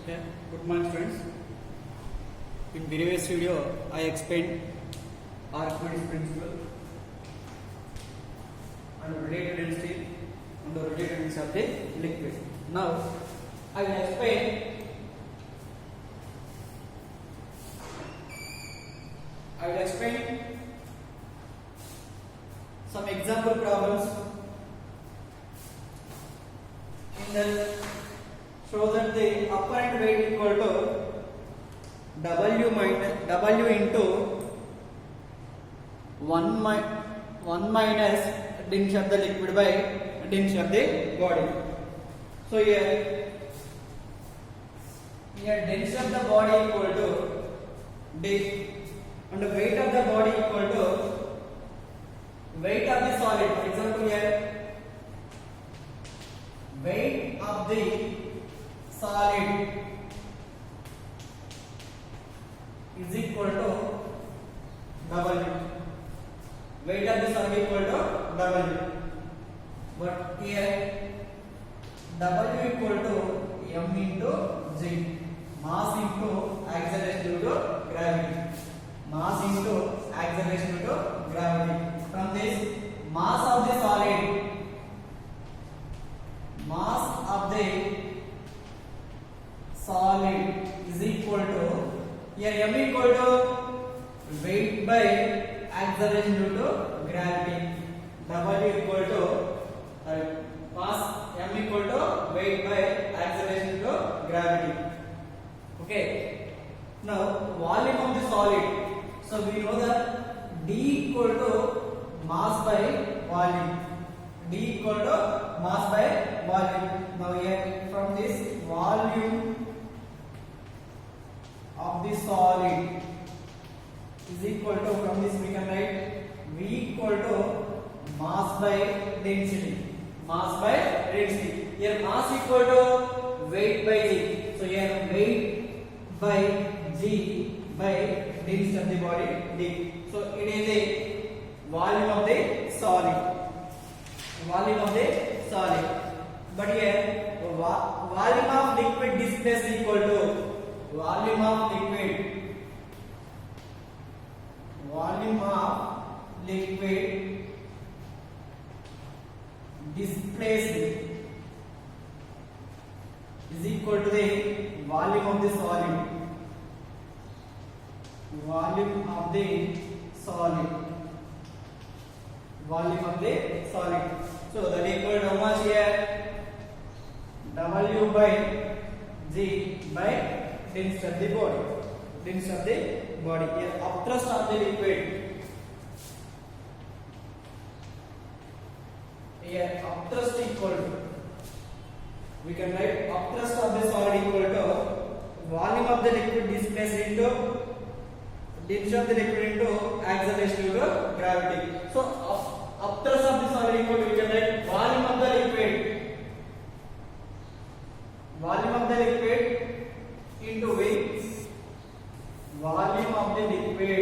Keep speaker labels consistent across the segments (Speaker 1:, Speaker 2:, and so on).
Speaker 1: Okay, good morning friends. In previous video, I explained Archimedes principle and related density and the related density of the liquid. Now, I will explain some example problems in the show that the apparent weight equal to W into 1 minus density of the liquid by density of the body. So here density of the body equal to D and the weight of the body equal to weight of the solid. For example, here weight of the solid is equal to W. Weight of the solid equal to W. But here W equal to M into G. Mass into acceleration due to gravity. Mass into acceleration due to gravity. From this, mass of the solid is equal to, here M equal to weight by acceleration due to gravity. W equal to mass, M equal to weight by acceleration due to gravity. Okay. Now volume of the solid. So we know that D equal to mass by volume. D equal to mass by volume. Now here from this volume of the solid is equal to, from this we can write V equal to mass by density. Mass by density. Here mass equal to weight by G. So here weight by G by density of the body D. So it is a volume of the solid. Volume of the solid. But here volume of liquid displaced equal to volume of liquid displaced is equal to the volume of the solid. Volume of the solid. Volume of the solid. So that equal to how much here? W by G by density of the body. Density of the body. Here upthrust of the liquid. Here upthrust equal to, we can write upthrust of the solid equal to volume of the liquid displaced into density of the liquid into acceleration due to gravity. So upthrust of the solid equal to, we can write volume of the liquid. Volume of the liquid into weight. Volume of the liquid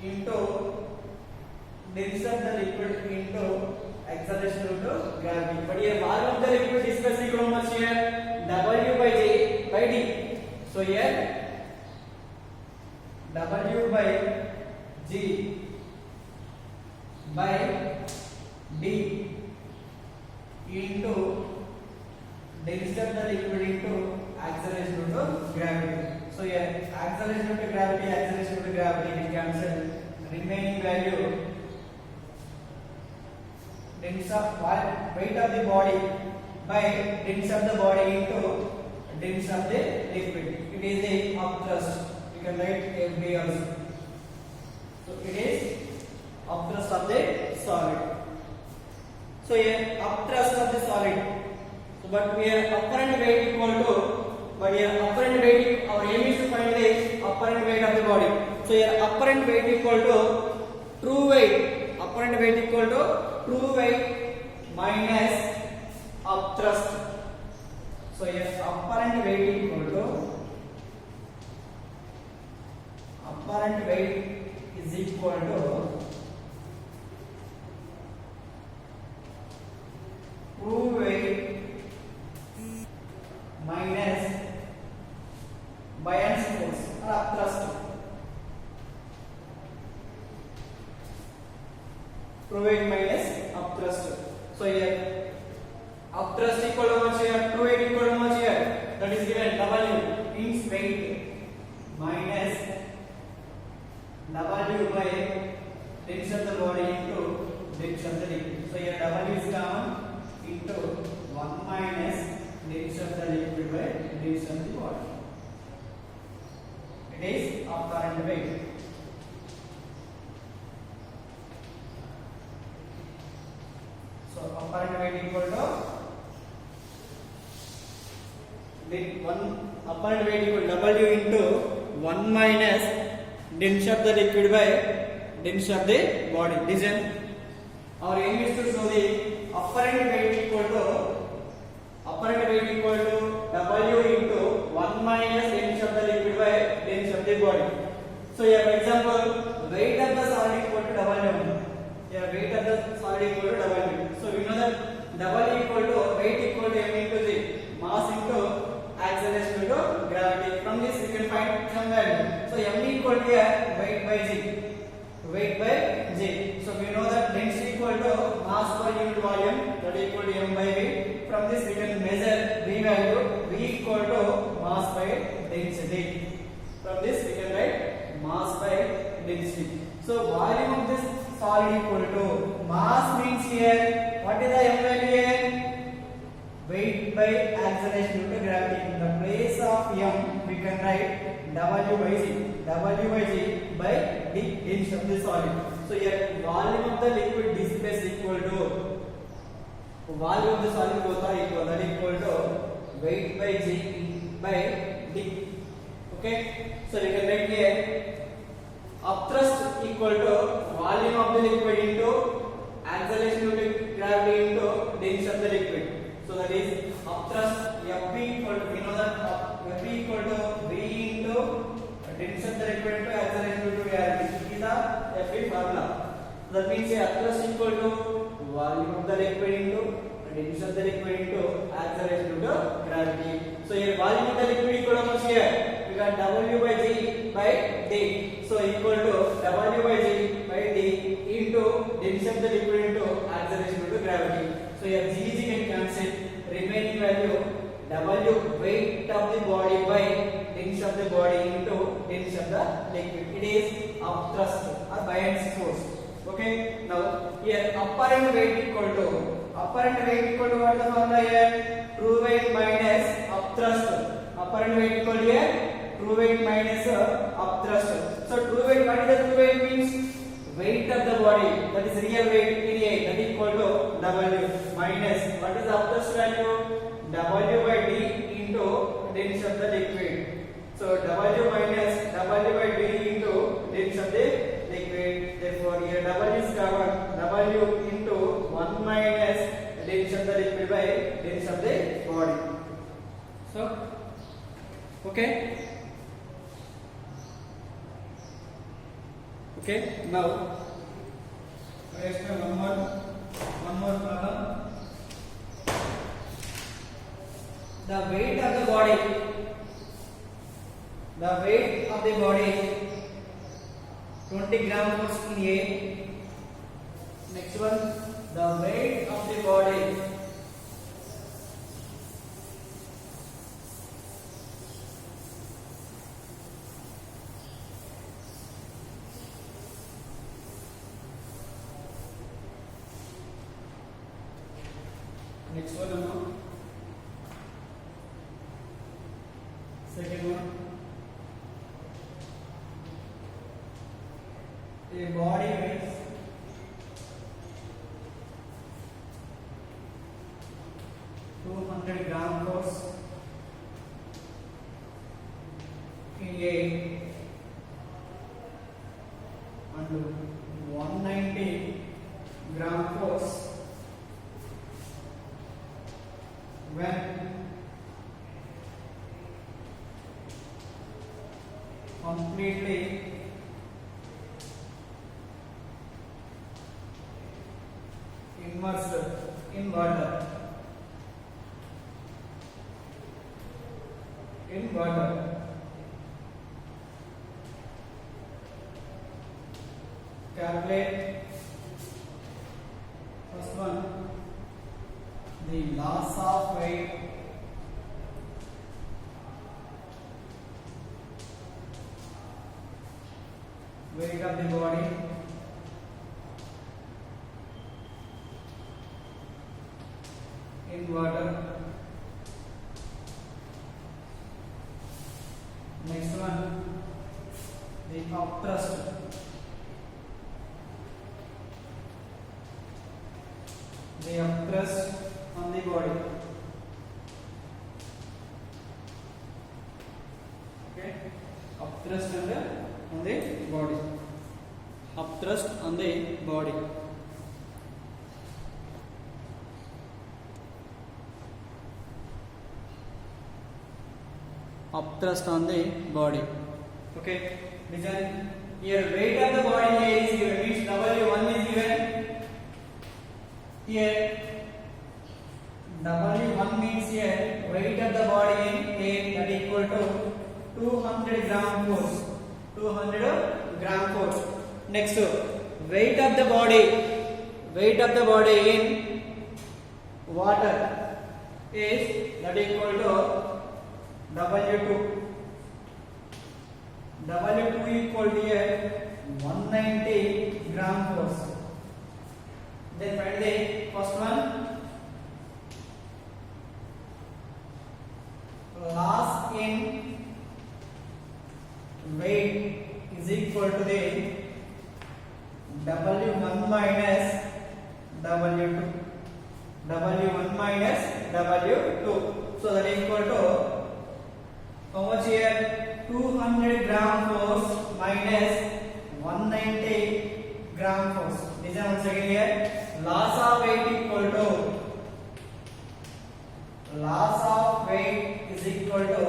Speaker 1: into density of the liquid into acceleration due to gravity. But here volume of the liquid is equal to how much here? W by G by D. So here W by G by D into density of the liquid into acceleration due to gravity. So here acceleration due to gravity will cancel. Remaining value density of weight of the body by density of the body into density of the liquid. It is a upthrust. You can write FB also. So it is upthrust of the solid. So here upthrust of the solid. So but we have apparent weight equal to, but here apparent weight, our aim is to find the apparent weight of the body. So here apparent weight equal to true weight. Apparent weight equal to true weight minus upthrust. So here apparent weight equal to, apparent weight is equal to minus upthrust. So here upthrust equal to how much here? True weight equal to how much here? That is given W means weight minus W by dense of the body into dense of the liquid. So here W is common into 1 minus dense of the liquid by dense of the body. It is apparent weight. So apparent weight equal to apparent weight equal to W into 1 minus dense of the liquid by dense of the body. Listen, our aim is to show the apparent weight equal to W into 1 minus dense of the liquid by dense of the body. So here for example, weight of the solid equal to W. Here weight of the solid equal to W. So we know that W equal to weight equal to m into g, mass into acceleration into gravity. From this we can find some value. So m equal to here weight by g. Weight by g. So we know that density equal to mass per unit volume, that equal to m by v. From this we can measure v value. V equal to mass by density. From this we can write mass by density. So volume of this solid equal to mass means here what is the m value here? Weight by acceleration due to gravity. In the place of m we can write W by g by the density of the solid. So here volume of the liquid displaced equal to volume of the solid both are equal, that equal to weight by g by d. Okay, so we can write here upthrust equal to volume of the liquid into acceleration due to gravity into density of the liquid. So that is upthrust Fb equal to, we know that Fb equal to V into density of the liquid into acceleration due to gravity. This is the Fb formula. That means upthrust equal to volume of the liquid into density of the liquid into acceleration due to gravity. So here volume of the liquid equal to how much here? We got W by G by D. So equal to W by G by D into density of the liquid into acceleration due to gravity. So here G can cancel. Remaining value W weight of the body by density of the body into density of the liquid. It is upthrust or buoyancy force. Okay. Now here apparent weight equal to what is the formula here? True weight minus upthrust. Apparent weight equal to here true weight minus upthrust. So true weight, what is the true weight means? Weight of the body, that is real weight in A, that is equal to W minus what is the upthrust value? W by D into density of the liquid. So W minus W by D into density of the liquid. Therefore here W is covered. W into 1 minus density of the liquid by density of the body. So okay. Okay, now let's do one more problem. The weight of the body 20 gram force in A. Next one, the weight of the body next one no. Second one, a body weighs 200 gram force in A and 190 gram force when completely immersed in water. Calculate First one, the loss of weight of the body in water. Next one, the upthrust on the body. Okay, upthrust on the body. Upthrust on the body. Upthrust on the body. Okay, listen. Here weight of the body is given, means W1 is given. Here W1 means here weight of the body in A, that is equal to 200 gram force. 200 gram force. Next, weight of the body in water is, that is equal to W2. W2 equal to here 190 gram force. Then find the first one. Loss in weight is equal to the W1 minus W2. W1 minus W2. So that is equal to how much here? 200 gram force minus 190 gram force. Listen once again here. Loss of weight is equal to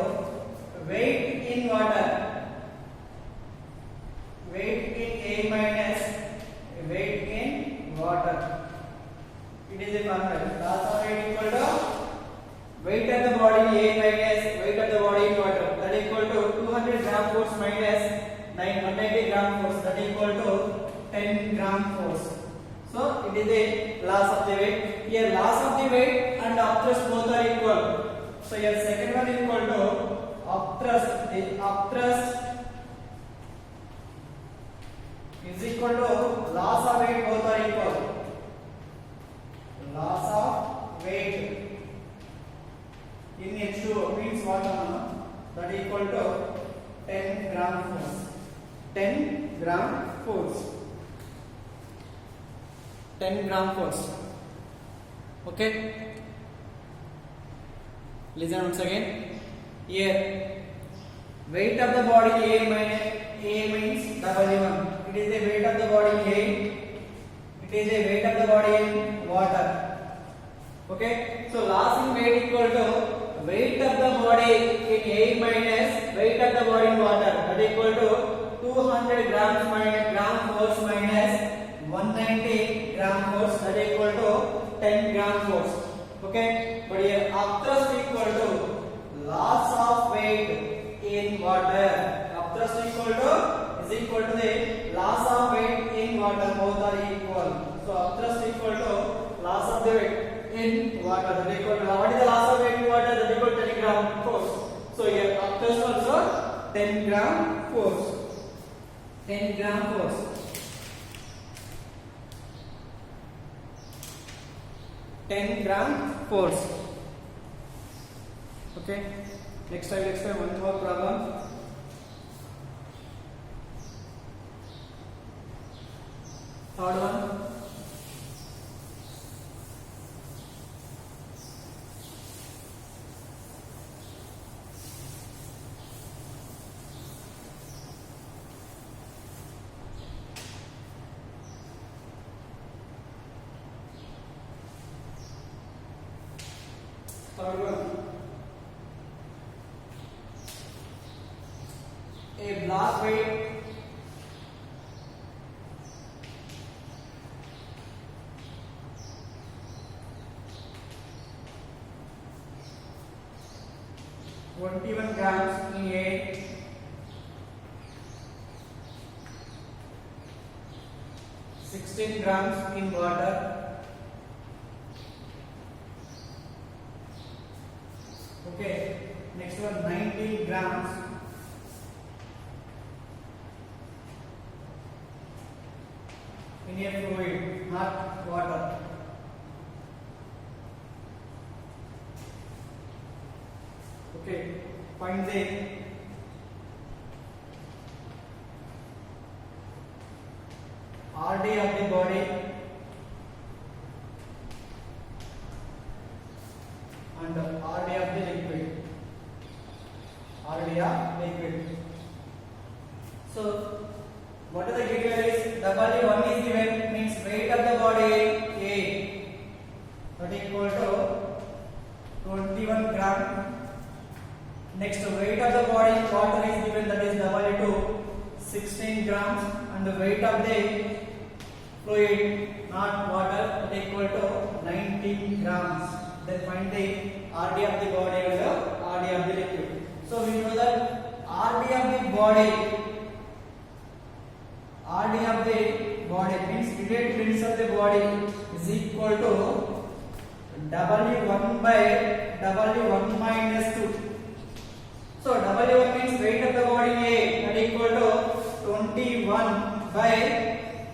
Speaker 1: weight in water, weight in A minus weight in water. It is a formula. Loss of weight equal to weight of the body A minus weight of the body in water. That is equal to 200 gram force minus 190 gram force. That is equal to 10 gram force. So it is a loss of the weight. Here loss of the weight and upthrust both are equal. So here second one is equal to upthrust. The upthrust is equal to loss of weight, both are equal. Loss of weight in H2O means water, that is equal to 10 gram force. 10 gram force. 10 gram force. Okay. Listen once again. Here, weight of the body A means W1. It is the weight of the body A. It is the weight of the body in water. Okay. So loss in weight equal to weight of the body in A minus weight of the body in water. That is equal to 200 grams minus gram force minus 190 gram force. That is equal to 10 gram force. Okay. But here upthrust equal to loss of weight in water. Upthrust is equal to the loss of weight in water. Both are equal. So upthrust equal to loss of the weight in water. That is equal to, what is the loss of weight in water? That is equal to 10 gram force. So here upthrust also 10 gram force. 10 gram force. 10 gram force. Okay. Next I will explain one more problem. Third one. Third one. A block weight (21 grams in A) (16 grams in water) grams in a fluid, not water. Okay, find the RD of the body and RD of the liquid. RD of liquid. So, what is the given is W1 is given, means weight of the body A, that is equal to 21 gram. Next, weight of the body water is given, that is W2 16 grams, and the weight of the fluid not water, that is equal to 19 grams. Then find the RD of the body and the RD of the liquid. So we know that RD of the body means relative density of the body is equal to W1 by W1 minus 2. So W1 means weight of the body A, that is equal to 21 by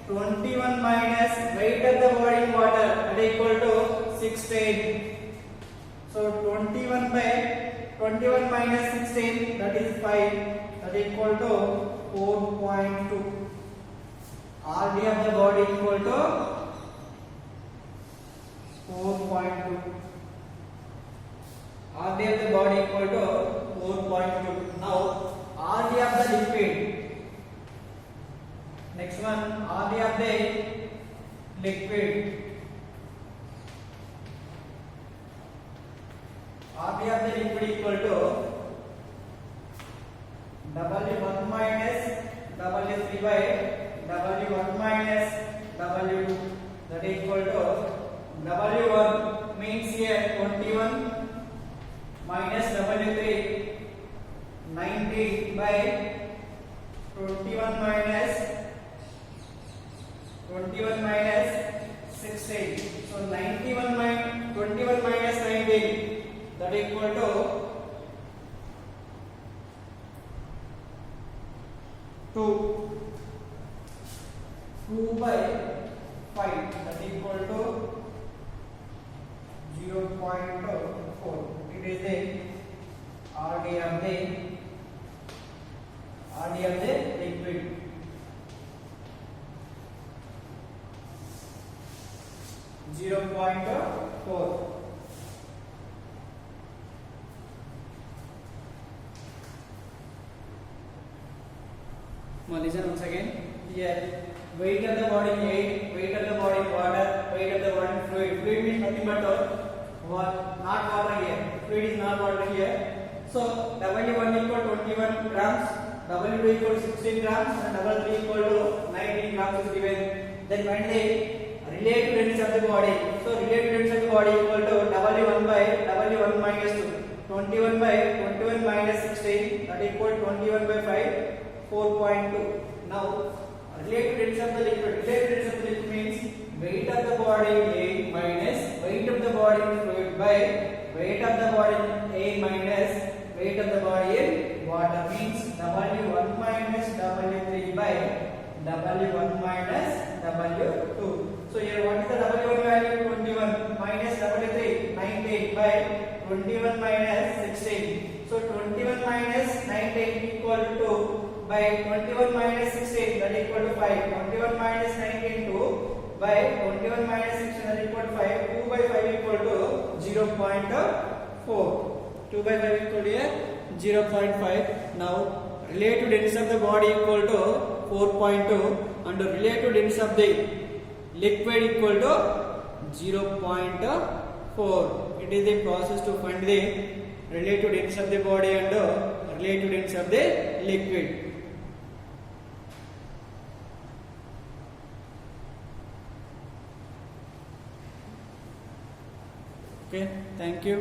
Speaker 1: 21 minus weight of the body in water, that is equal to 16. So 21 by 21 minus 16, that is 5, that is equal to 4.2. RD of the body equal to 4.2. RD of the body equal to 4.2. Now RD of the liquid. Next one, RD of the liquid. RD of the liquid equal to W1 minus W3 by W1 minus W2, that is equal to W1 means here 21 minus W3 19 by 21 minus 16. So 21 minus 19, that is equal to 2 by 5, that is equal to 0.4. It is the RD of the liquid. .4. Now listen once again. Here, weight of the body A, weight of the body water, weight of the body fluid. Fluid means nothing but not water here. Fluid is not water here. So W1 equal 21 grams, W2 equal 16 grams, and W3 equal to 19 grams is given. Then find the relative density of the body. So relative density of the body equal to W1 by W1 minus 2. 21 by 21 minus 16, that equal 21 by 5, 4.2. Now relative density of the liquid. Relative density of the liquid means weight of the body A minus weight of the body in fluid by weight of the body A minus weight of the body in water, means W1 minus W3 by W1 minus W2. So here what is the W1 value? 21 minus W3 19 by 21 minus 16. So 21 minus 19 equal to by 21 minus 16, that equal to 5. 21 minus 19 2 by 21 minus 16, that equal to 5. 2 by 5 equal to 0.4. 2 by 5 equal to 0.5. Now relative density of the body equal to 4.2 and relative density of the liquid equal to 0.4. It is the process to find the relative density of the body and relative density of the liquid. Okay, thank you.